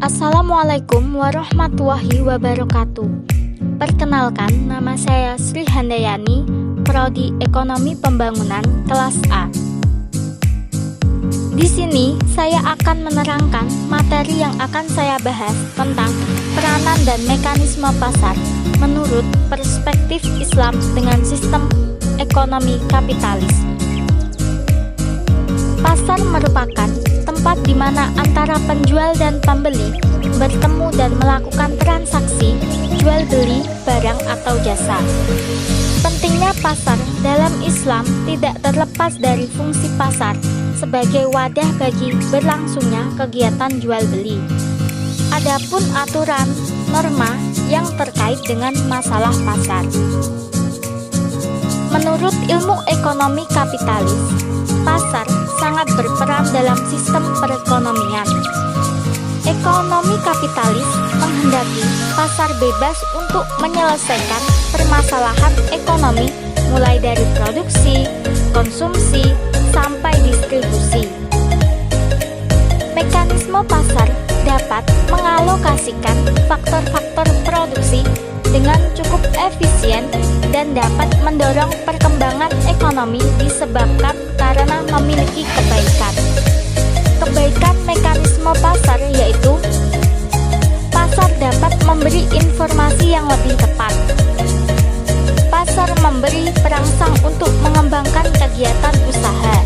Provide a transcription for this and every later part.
Assalamualaikum warahmatullahi wabarakatuh. Perkenalkan, nama saya Sri Handayani, Prodi Ekonomi Pembangunan kelas A. Di sini saya akan menerangkan materi yang akan saya bahas tentang peranan dan mekanisme pasar menurut perspektif Islam dengan sistem ekonomi kapitalis. Pasar merupakan tempat di mana antara penjual dan pembeli bertemu dan melakukan transaksi jual beli barang atau jasa. Pentingnya pasar dalam Islam tidak terlepas dari fungsi pasar sebagai wadah bagi berlangsungnya kegiatan jual beli. Adapun aturan, norma yang terkait dengan masalah pasar. Menurut ilmu ekonomi kapitalis, pasar sangat berperan dalam sistem perekonomian. Ekonomi kapitalis menghendaki pasar bebas untuk menyelesaikan permasalahan ekonomi mulai dari produksi, konsumsi, sampai distribusi. Mekanisme pasar dapat mengalokasikan faktor-faktor produksi dengan cukup efisien dan dapat mendorong perkembangan ekonomi disebabkan karena memiliki kebaikan. Kebaikan mekanisme pasar yaitu pasar dapat memberi informasi yang lebih tepat. Pasar memberi perangsang untuk mengembangkan kegiatan usaha.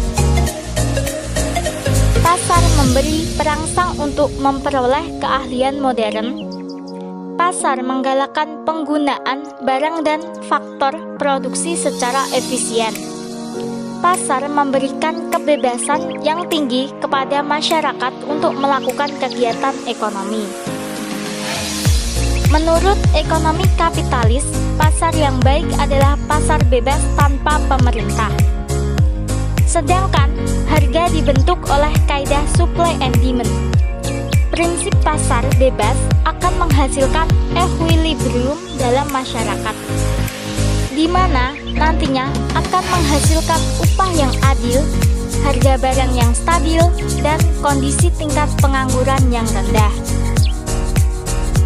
Pasar memberi perangsang untuk memperoleh keahlian modern. Pasar menggalakkan penggunaan barang dan faktor produksi secara efisien. Pasar memberikan kebebasan yang tinggi kepada masyarakat untuk melakukan kegiatan ekonomi. Menurut ekonomi kapitalis, pasar yang baik adalah pasar bebas tanpa pemerintah. Sedangkan harga dibentuk oleh kaidah supply and demand. Prinsip pasar bebas akan menghasilkan equilibrium dalam masyarakat, di mana nantinya akan menghasilkan upah yang adil, harga barang yang stabil, dan kondisi tingkat pengangguran yang rendah.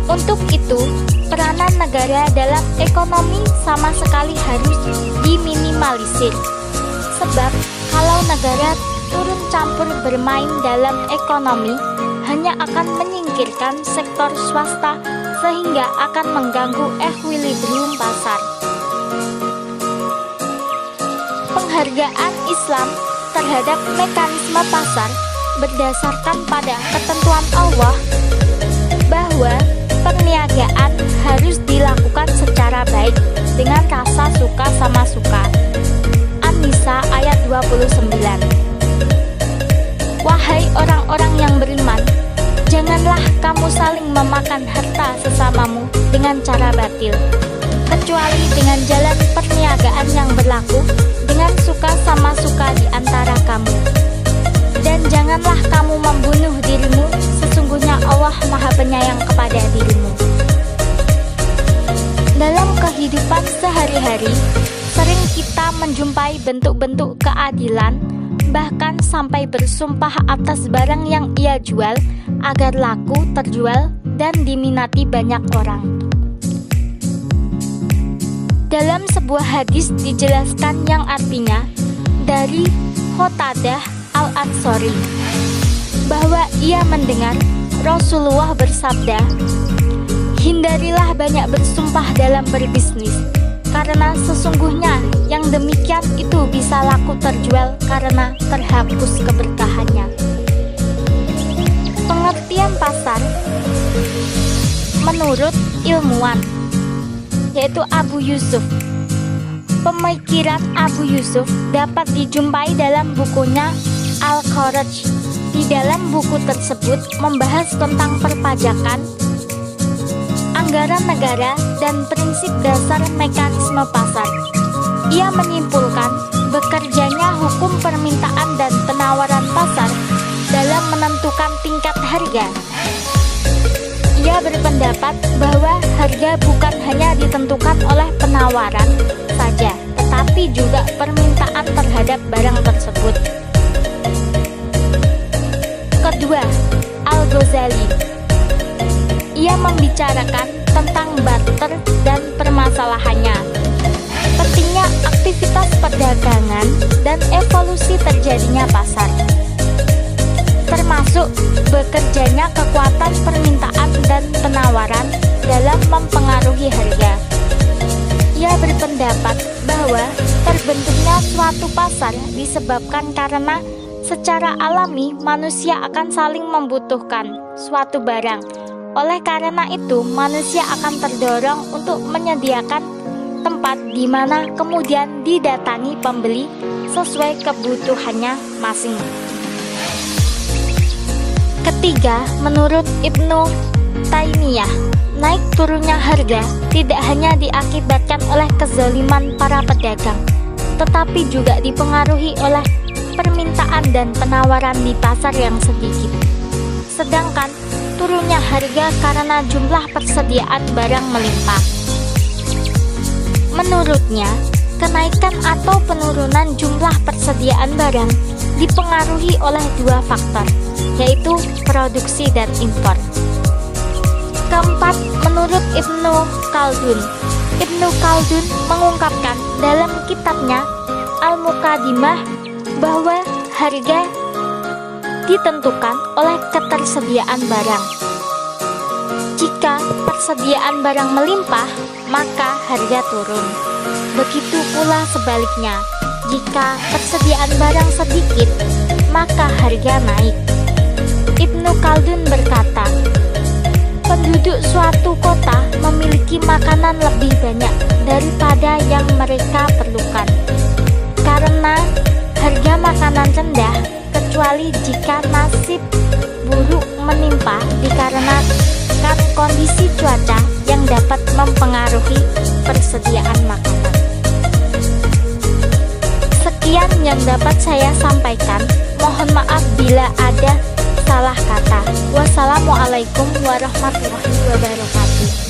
Untuk itu, peranan negara dalam ekonomi sama sekali harus diminimalisir. Sebab, kalau negara turun campur bermain dalam ekonomi, hanya akan menyingkirkan sektor swasta sehingga akan mengganggu equilibrium pasar. Penghargaan Islam terhadap mekanisme pasar berdasarkan pada ketentuan Allah bahwa perniagaan harus dilakukan secara baik dengan rasa suka sama suka. An-Nisa ayat 29. Wahai orang-orang yang beriman, janganlah kamu saling memakan harta sesamamu dengan cara batil, kecuali dengan jalan perniagaan yang berlaku dengan suka sama suka di antara kamu. Dan janganlah kamu membunuh dirimu, sesungguhnya Allah Maha Penyayang kepada dirimu. Dalam kehidupan sehari-hari, sering kita menjumpai bentuk-bentuk keadilan, bahkan sampai bersumpah atas barang yang ia jual agar laku terjual dan diminati banyak orang. Dalam sebuah hadis dijelaskan yang artinya dari Qatadah Al-Ansari bahwa ia mendengar Rasulullah bersabda, "Hindarilah banyak bersumpah dalam berbisnis, karena sesungguhnya yang demikian itu bisa laku terjual karena terhapus keberkahannya." Pengertian pasar menurut ilmuwan, yaitu Abu Yusuf. Pemikiran Abu Yusuf dapat dijumpai dalam bukunya Al-Kharaj. Di dalam buku tersebut membahas tentang perpajakan, anggaran negara, dan prinsip dasar mekanisme pasar. Ia menyimpulkan bekerjanya hukum permintaan dan penawaran pasar dalam menentukan tingkat harga. Ia berpendapat bahwa harga bukan hanya ditentukan oleh penawaran saja, tetapi juga permintaan terhadap barang tersebut. Kedua, Al-Ghazali ia membicarakan tentang barter dan permasalahannya. Pentingnya aktivitas perdagangan dan evolusi terjadinya pasar, termasuk bekerjanya kekuatan permintaan dan penawaran dalam mempengaruhi harga. Ia berpendapat bahwa terbentuknya suatu pasar disebabkan karena secara alami manusia akan saling membutuhkan suatu barang. Oleh karena itu, manusia akan terdorong untuk menyediakan tempat di mana kemudian didatangi pembeli sesuai kebutuhannya masing-masing. Ketiga, menurut Ibnu Taimiyah, naik turunnya harga tidak hanya diakibatkan oleh kezaliman para pedagang, tetapi juga dipengaruhi oleh permintaan dan penawaran di pasar yang sedikit. Sedangkan turunnya harga karena jumlah persediaan barang melimpah. Menurutnya, kenaikan atau penurunan jumlah persediaan barang dipengaruhi oleh dua faktor, yaitu produksi dan impor. Keempat, menurut Ibnu Khaldun mengungkapkan dalam kitabnya Al-Muqaddimah bahwa harga ditentukan oleh ketersediaan barang. Jika persediaan barang melimpah, maka harga turun. Begitu pula sebaliknya, jika persediaan barang sedikit, maka harga naik. Ibnu Khaldun berkata, penduduk suatu kota memiliki makanan lebih banyak daripada yang mereka perlukan, karena harga makanan rendah, kecuali jika nasib buruk menimpa dikarenakan kondisi cuaca yang dapat mempengaruhi persediaan makanan. Sekian yang dapat saya sampaikan. Mohon maaf bila ada salah kata. Wassalamualaikum warahmatullahi wabarakatuh.